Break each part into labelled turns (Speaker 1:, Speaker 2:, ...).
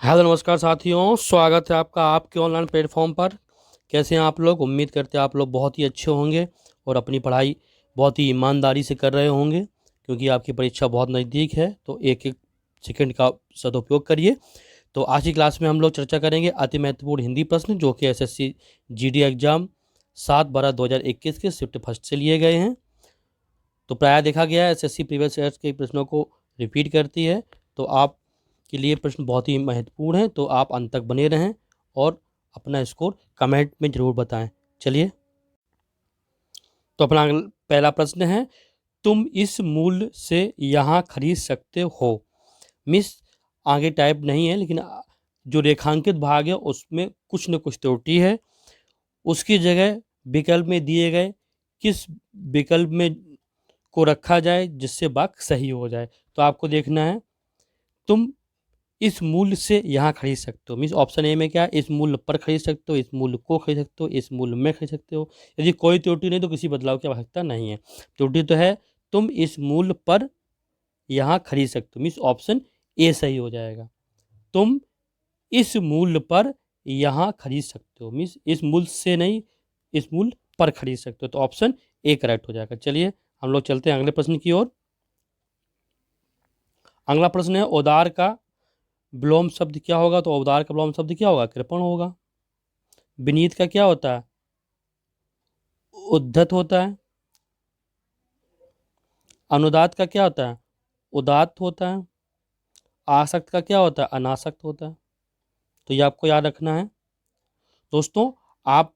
Speaker 1: Hello नमस्कार साथियों, स्वागत है आपका आपके ऑनलाइन प्लेटफॉर्म पर। कैसे हैं आप लोग? उम्मीद करते हैं आप लोग बहुत ही अच्छे होंगे और अपनी पढ़ाई बहुत ही ईमानदारी से कर रहे होंगे, क्योंकि आपकी परीक्षा बहुत नज़दीक है। तो एक एक सेकंड का सदुपयोग करिए। तो आज की क्लास में हम लोग चर्चा करेंगे अति महत्वपूर्ण हिंदी प्रश्न, जो कि एसएससी जीडी एग्जाम 7/12/2021 के शिफ्ट फर्स्ट से लिए गए हैं। तो प्रायः देखा गया है एसएससी प्रीवियस ईयर्स के प्रश्नों को रिपीट करती है। तो आप के लिए प्रश्न बहुत ही महत्वपूर्ण है, तो आप अंत तक बने रहें और अपना स्कोर कमेंट में ज़रूर बताएं। चलिए, तो अपना पहला प्रश्न है, तुम इस मूल्य से यहाँ खरीद सकते हो। मिस, आगे टाइप नहीं है, लेकिन जो रेखांकित भाग है उसमें कुछ न कुछ त्रुटि है। उसकी जगह विकल्प में दिए गए किस विकल्प में को रखा जाए जिससे वाक्य सही हो जाए। तो आपको देखना है, तुम इस मूल्य से यहाँ खरीद सकते हो। मीन्स ऑप्शन ए में क्या है, इस मूल्य पर खरीद सकते हो, इस मूल्य को खरीद सकते हो, इस मूल्य में खरीद सकते हो। यदि कोई त्रुटि नहीं तो किसी बदलाव की आवश्यकता नहीं है। त्रुटि तो है, तुम इस मूल्य पर यहाँ खरीद सकते हो। मीन्स ऑप्शन ए सही हो जाएगा। तुम इस मूल्य पर यहाँ खरीद सकते हो, मीन्स इस मूल्य से नहीं, इस मूल्य पर खरीद सकते हो। तो ऑप्शन ए करेक्ट हो जाएगा। चलिए, हम लोग चलते हैं अगले प्रश्न की ओर। अगला प्रश्न है, उदार का विलोम शब्द क्या होगा? तो उदार का विलोम शब्द क्या होगा? कृपण होगा। विनीत का क्या होता है? उद्धत होता है। अनुदात का क्या होता है? उदात्त होता है। आसक्त का क्या होता है? अनासक्त होता है। तो ये आपको याद रखना है। दोस्तों, आप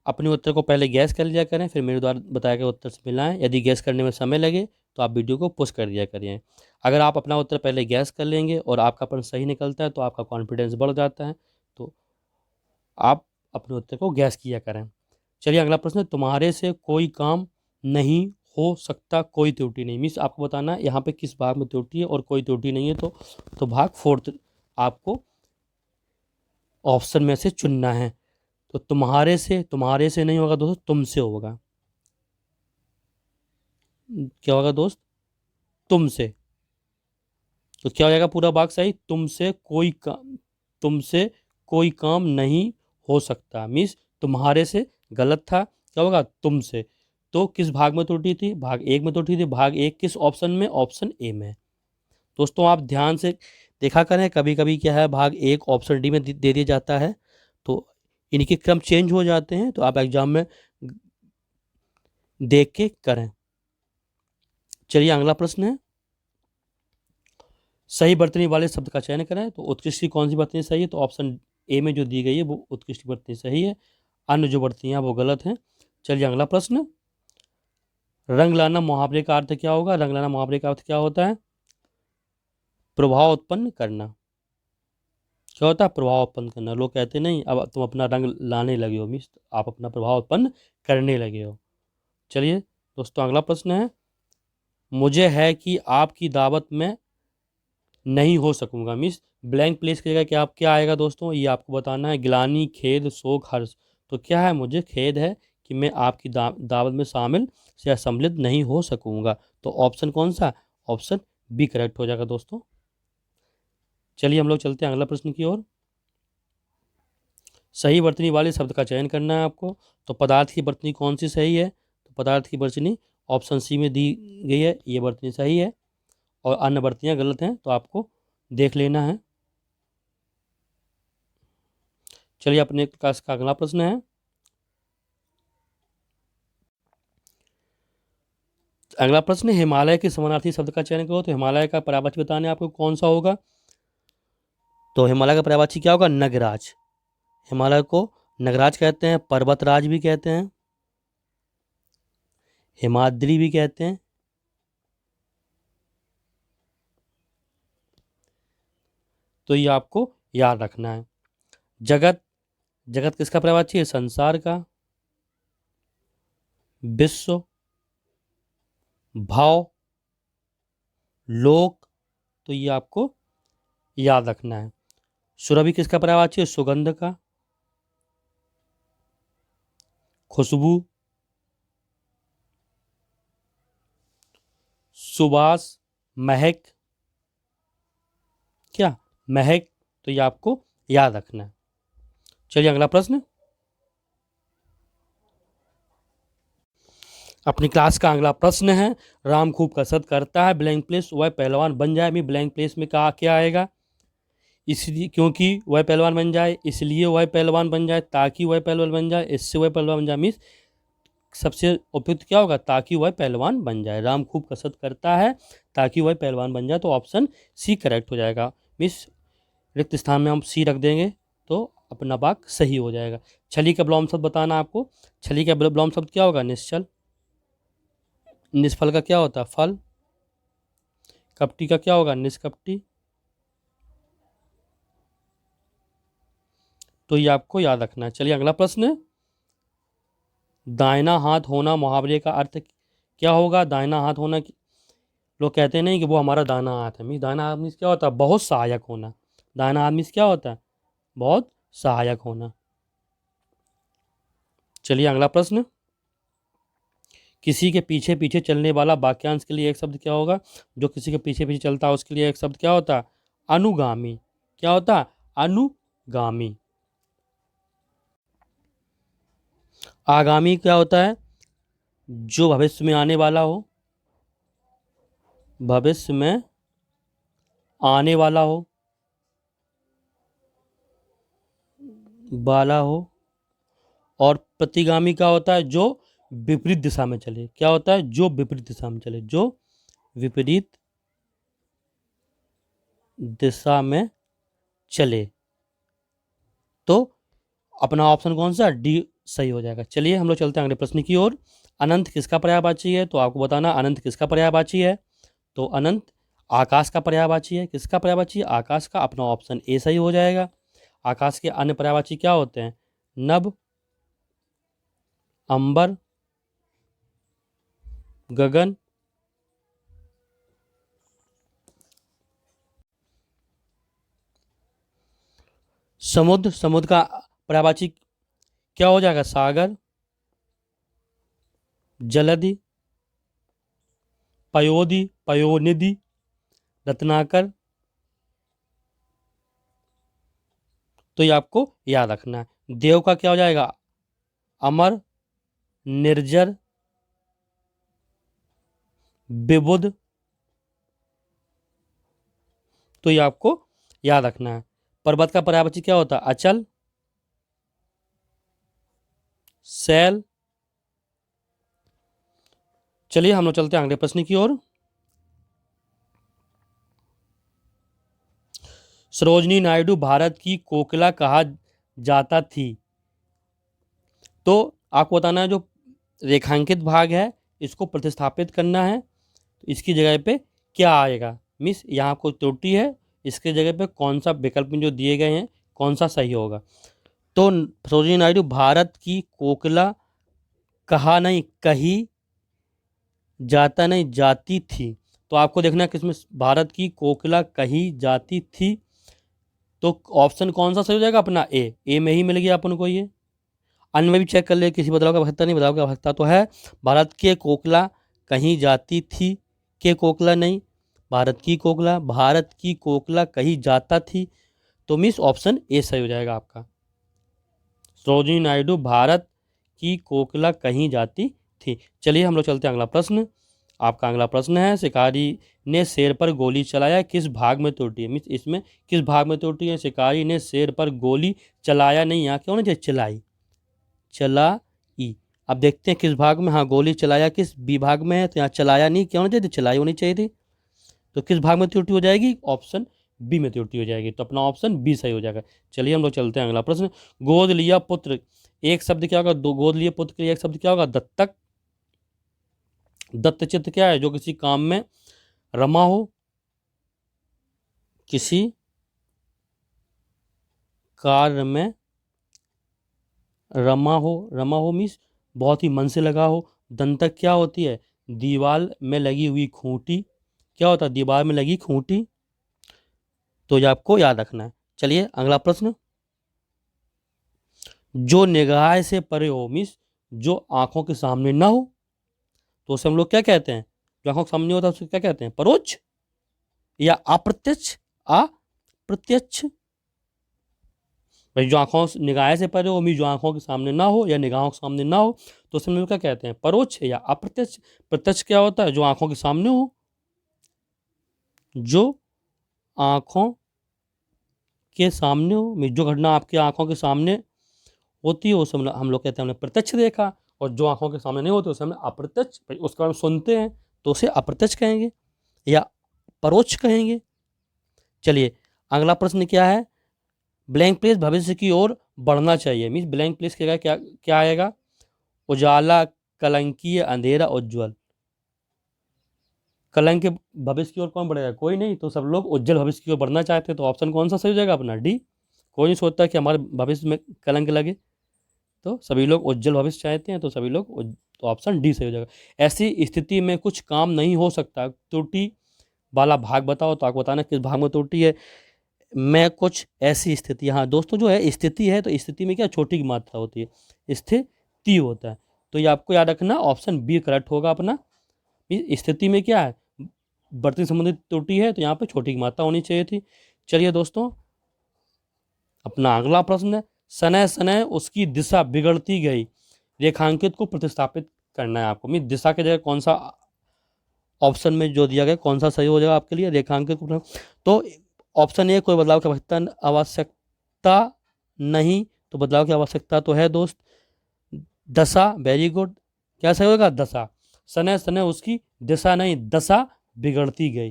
Speaker 1: अपने उत्तर को पहले गैस कर लिया करें, फिर मेरे द्वारा बताए गए उत्तर से मिलाएं। यदि गैस करने में समय लगे तो आप वीडियो को पुश कर दिया करिए। अगर आप अपना उत्तर पहले गैस कर लेंगे और आपका प्रश्न सही निकलता है तो आपका कॉन्फिडेंस बढ़ जाता है। तो आप अपने उत्तर को गैस किया करें। चलिए, अगला प्रश्न है, तुम्हारे से कोई काम नहीं हो सकता, कोई त्रुटि नहीं। मीन्स आपको बताना है यहाँ पे किस भाग में त्रुटि है और कोई त्रुटि नहीं है। तो भाग फोर्थ आपको ऑप्शन में से चुनना है। तो तुम्हारे से नहीं होगा दोस्तों, तुमसे होगा। क्या होगा दोस्त? तुमसे। तो क्या हो जाएगा पूरा भाग सही? तुमसे कोई काम नहीं हो सकता। मीन्स तुम्हारे से गलत था, क्या होगा? तुमसे। तो किस भाग में त्रुटि थी? भाग एक में त्रुटि थी। भाग एक किस ऑप्शन में? ऑप्शन ए में। दोस्तों, आप ध्यान से देखा करें, कभी कभी क्या है, भाग एक ऑप्शन डी में दे दिया जाता है, तो इनके क्रम चेंज हो जाते हैं। तो आप एग्जाम में देख के करें। चलिए, अगला प्रश्न है, सही वर्तनी वाले शब्द का चयन करें। तो उत्कृष्ट की कौन सी वर्तनी सही है? तो ऑप्शन ए में जो दी गई है वो उत्कृष्ट की वर्तनी सही है। अन्य जो वर्तनियां वो गलत हैं। चलिए, अगला प्रश्न, रंग लाना मुहावरे का अर्थ क्या होगा? रंग लाना मुहावरे का अर्थ क्या होता है? प्रभाव उत्पन्न करना। क्या होता है? प्रभाव उत्पन्न करना। लोग कहते नहीं, अब तुम अपना रंग लाने लगे हो, मीन्स आप अपना प्रभाव उत्पन्न करने लगे हो। चलिए दोस्तों, अगला प्रश्न है, मुझे है कि आपकी दावत में नहीं हो सकूंगा। मीन्स ब्लैंक प्लेस की जगह क्या आप क्या आएगा दोस्तों? ये आपको बताना है। ग्लानि, खेद, शोक, हर्ष। तो क्या है? मुझे खेद है कि मैं आपकी दावत में शामिल या सम्मिलित नहीं हो सकूंगा। तो ऑप्शन कौन सा? ऑप्शन बी करेक्ट हो जाएगा दोस्तों। चलिए, हम लोग चलते हैं अगला प्रश्न की ओर। सही वर्तनी वाले शब्द का चयन करना है आपको। तो पदार्थ की वर्तनी कौन सी सही है? तो पदार्थ की वर्तनी ऑप्शन सी में दी गई है, ये वर्तनी सही है। और अन्य वर्तनियां गलत हैं, तो आपको देख लेना है। चलिए, अपने क्लास का अगला प्रश्न है, अगला प्रश्न, हिमालय के समानार्थी शब्द का चयन करो। तो हिमालय का पर्यायवाची बताने आपको कौन सा होगा? तो हिमालय का पर्यायवाची क्या होगा? नगराज। हिमालय को नगराज कहते हैं, पर्वतराज भी कहते हैं, हिमाद्री भी कहते हैं। तो ये आपको याद रखना है। जगत, जगत किसका पर्यायवाची है? संसार का। विश्व, भाव, लोक। तो ये आपको याद रखना है। सुरभि किसका पर्यायवाची है? सुगंध का। खुशबू, सुवास, महक। क्या? महक। तो ये आपको याद रखना है। चलिए अगला प्रश्न। अपनी क्लास का अगला प्रश्न है, राम खूब कसरत करता है ब्लैंक प्लेस वह पहलवान बन जाए। मैं ब्लैंक प्लेस में कहा क्या आएगा? इसलिए क्योंकि वह पहलवान बन जाए, इसलिए वह पहलवान बन जाए, ताकि वह पहलवान बन जाए, इससे वह पहलवान बन जाए। मीन्स सबसे उपयुक्त क्या होगा? ताकि वह पहलवान बन जाए। राम खूब कसरत करता है ताकि वह पहलवान बन जाए, तो ऑप्शन सी करेक्ट हो जाएगा। मीन्स रिक्त स्थान में हम सी रख देंगे तो अपना वाक्य सही हो जाएगा। छली का विलोम शब्द बताना आपको। छली का विलोम शब्द क्या होगा? निश्चल। निष्फल का क्या होता है? फल। कपटी का क्या होगा? निष्कपटी। तो ये आपको याद रखना है। चलिए अगला प्रश्न। दाहिना हाथ होना मुहावरे का अर्थ क्या होगा? दाहिना हाथ होना, लोग कहते नहीं कि वो हमारा दाहिना हाथ है। मीन्स दाहिना हाथ मीन्स क्या होता है? बहुत सहायक होना। दाहिना हाथ मीन्स क्या होता है? बहुत सहायक होना। चलिए अगला प्रश्न। किसी के पीछे पीछे चलने वाला वाक्यांश के लिए एक शब्द क्या होगा? जो किसी के पीछे पीछे चलता है उसके लिए एक शब्द क्या होता है? अनुगामी। क्या होता है? अनुगामी। आगामी क्या होता है? जो भविष्य में आने वाला हो। भविष्य में आने वाला हो, वाला हो। और प्रतिगामी क्या होता है? जो विपरीत दिशा में चले। क्या होता है? जो विपरीत दिशा में चले। जो विपरीत दिशा में चले। तो अपना ऑप्शन कौन सा? डी सही हो जाएगा। चलिए हम लोग चलते हैं अगले प्रश्न की ओर। अनंत किसका पर्यायवाची है? तो आपको बताना अनंत किसका पर्यायवाची है। तो अनंत आकाश का पर्यायवाची है। किसका पर्यायवाची है? आकाश का। अपना ऑप्शन ए सही हो जाएगा। आकाश के अन्य पर्यायवाची क्या होते हैं? नभ, अंबर, गगन, समुद्र। समुद्र का पर्यायवाची क्या हो जाएगा? सागर, जलधि, पयोधि, पयोनिधि, रत्नाकर। तो ये आपको याद रखना है। देव का क्या हो जाएगा? अमर, निर्जर, विबुध। तो ये आपको याद रखना है। पर्वत का पर्यायवाची क्या होता है? अचल, शैल। चलिए हम लोग चलते हैं अगले प्रश्न की ओर। सरोजनी नायडू भारत की कोकिला कहा जाता थी। तो आपको बताना है जो रेखांकित भाग है इसको प्रतिस्थापित करना है। तो इसकी जगह पे क्या आएगा? मिस यहाँ आपको त्रुटि है, इसके जगह पे कौन सा विकल्प में जो दिए गए हैं कौन सा सही होगा। तो सरोजिनी नायडू भारत की कोकिला कहा नहीं, कही जाता नहीं, जाती थी। तो आपको देखना है किसमें भारत की कोकिला कही जाती थी। तो ऑप्शन कौन सा सही हो जाएगा? अपना ए में ही मिल गया अपन को ये। अन्य में भी चेक कर ले, किसी बदलाव का आवश्यकता नहीं, बदलाव की आवश्यकता तो है। भारत के कोकिला कहीं जाती थी, के कोकिला नहीं, भारत की कोकिला, भारत की कोकिला कहीं जाता थी। तो मिस ऑप्शन ए सही हो जाएगा आपका। सरोजिनी नायडू भारत की कोकिला कहीं जाती थी। चलिए हम लोग चलते हैं अगला प्रश्न। आपका अगला प्रश्न है, शिकारी ने शेर पर गोली चलाया किस भाग में त्रुटि है? मीन्स इसमें किस भाग में त्रुटि है? शिकारी ने शेर पर गोली चलाया नहीं, यहाँ क्यों नहीं चलाई, चलाई। अब देखते हैं किस भाग में। हाँ, गोली चलाया किस विभाग में है, तो यहाँ चलाया नहीं, क्यों नहीं चाहिए, चलाई होनी चाहिए थी। तो किस भाग में त्रुटि हो जाएगी? ऑप्शन बी में त्रुटि हो जाएगी। तो अपना ऑप्शन बी सही हो जाएगा। चलिए हम लोग चलते हैं अगला प्रश्न। गोद लिया पुत्र, एक शब्द क्या होगा? दो गोद लिए पुत्र के लिए एक शब्द क्या होगा? दत्तक। दत्तचित्त क्या है? जो किसी काम में रमा हो, किसी कार्य में रमा हो मीन्स बहुत ही मन से लगा हो। दंतक क्या होती है? दीवार में लगी हुई खूंटी। क्या होता है? दीवार में लगी खूंटी। तो ये आपको याद रखना है। चलिए अगला प्रश्न। जो निगाह से परे हो मीन्स जो आंखों के सामने ना हो, तो उसे हम लोग क्या कहते हैं? जो आंखों के सामने होता है उसे क्या कहते हैं? परोक्ष या अप्रत्यक्ष? अप्रत्यक्ष। भाई जो आँखों निगाह से परे हो, मीन जो आँखों के सामने ना हो या निगाहों के सामने ना हो, तो उसमें क्या कहते हैं, परोक्ष या अप्रत्यक्ष। प्रत्यक्ष क्या होता है, जो आँखों के सामने हो, जो आँखों के सामने हो, मीन जो घटना आपकी आँखों के सामने होती है उसे हम लोग कहते हैं हमने प्रत्यक्ष देखा, और जो आँखों के सामने नहीं होती उसे हमने अप्रत्यक्ष, भाई उसका हम सुनते हैं तो उसे अप्रत्यक्ष कहेंगे या परोक्ष कहेंगे। चलिए अगला प्रश्न क्या है, ब्लैंक प्लेस भविष्य की ओर बढ़ना चाहिए, मीन्स ब्लैंक प्लेस क्या क्या क्या आएगा, उजाला, कलंकीय, अंधेरा, उज्जवल। कलंक के भविष्य की ओर कौन बढ़ेगा, कोई नहीं, तो सब लोग उज्जवल भविष्य की ओर बढ़ना चाहते हैं, तो ऑप्शन कौन सा सही हो जाएगा अपना, डी। कोई नहीं सोचता कि हमारे भविष्य में कलंक लगे, तो सभी लोग उज्जवल भविष्य चाहते हैं, तो सभी लोग तो ऑप्शन डी सही हो जाएगा। ऐसी स्थिति में कुछ काम नहीं हो सकता, त्रुटि वाला भाग बताओ, तो आपको बताना किस भाग में त्रुटि है। मैं कुछ ऐसी स्थिति, हाँ दोस्तों जो है स्थिति है, तो स्थिति में क्या छोटी की मात्रा होती है, स्थिति होता है, तो ये आपको याद रखना, ऑप्शन बी करेक्ट होगा अपना। स्थिति में क्या है, बढ़ती संबंधित त्रुटि है, तो यहाँ पे छोटी की मात्रा होनी चाहिए थी। चलिए दोस्तों अपना अगला प्रश्न है, सने सने उसकी दिशा बिगड़ती गई, रेखांकित को प्रतिस्थापित करना है आपको, मीन दिशा की जगह कौन सा ऑप्शन में जो दिया गया कौन सा सही हो जाएगा आपके लिए, रेखांकित को। तो ऑप्शन ए कोई बदलाव की आवश्यकता नहीं, तो बदलाव की आवश्यकता तो है दोस्त, दशा, वेरी गुड, क्या सही होगा, दशा। सने सने उसकी दिशा नहीं दशा बिगड़ती गई,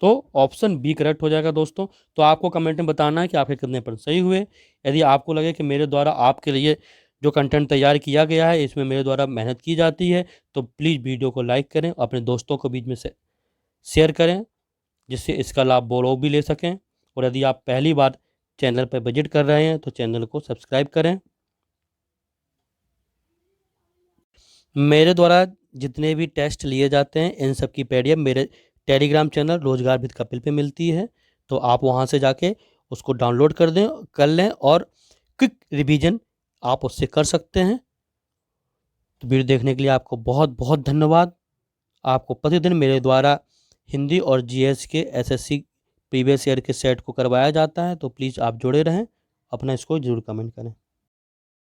Speaker 1: तो ऑप्शन बी करेक्ट हो जाएगा दोस्तों। तो आपको कमेंट में बताना है कि आपके कितने प्रश्न सही हुए। यदि आपको लगे कि मेरे द्वारा आपके लिए जो कंटेंट तैयार किया गया है इसमें मेरे द्वारा मेहनत की जाती है, तो प्लीज़ वीडियो को लाइक करें, अपने दोस्तों को बीच में से शेयर करें, जिससे इसका लाभ वो लोग भी ले सकें। और यदि आप पहली बार चैनल पर विजिट कर रहे हैं तो चैनल को सब्सक्राइब करें। मेरे द्वारा जितने भी टेस्ट लिए जाते हैं इन सब की पीडीएफ मेरे टेलीग्राम चैनल रोजगार विद कपिल पे मिलती है, तो आप वहाँ से जाके उसको डाउनलोड कर लें, और क्विक रिवीजन आप उससे कर सकते हैं। तो वीडियो देखने के लिए आपको बहुत बहुत धन्यवाद। आपको प्रतिदिन मेरे द्वारा हिंदी और जीएस के एसएससी प्रीवियस ईयर के सेट को करवाया जाता है, तो प्लीज़ आप जुड़े रहें, अपना इसको जरूर कमेंट करें।